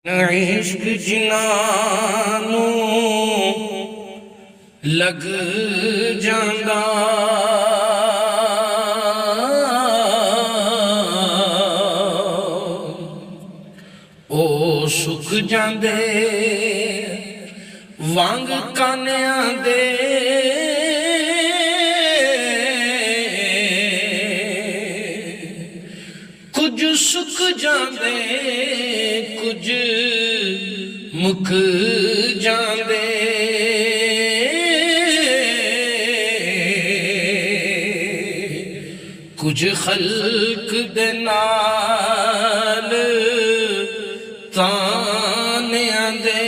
इश्क जिन्हां लग जांदा ओ सुख जांदे वांग कानियां दे कुछ सुख जांदे कुछ मुक जांदे कुछ खल्क दे नाल तानियां दे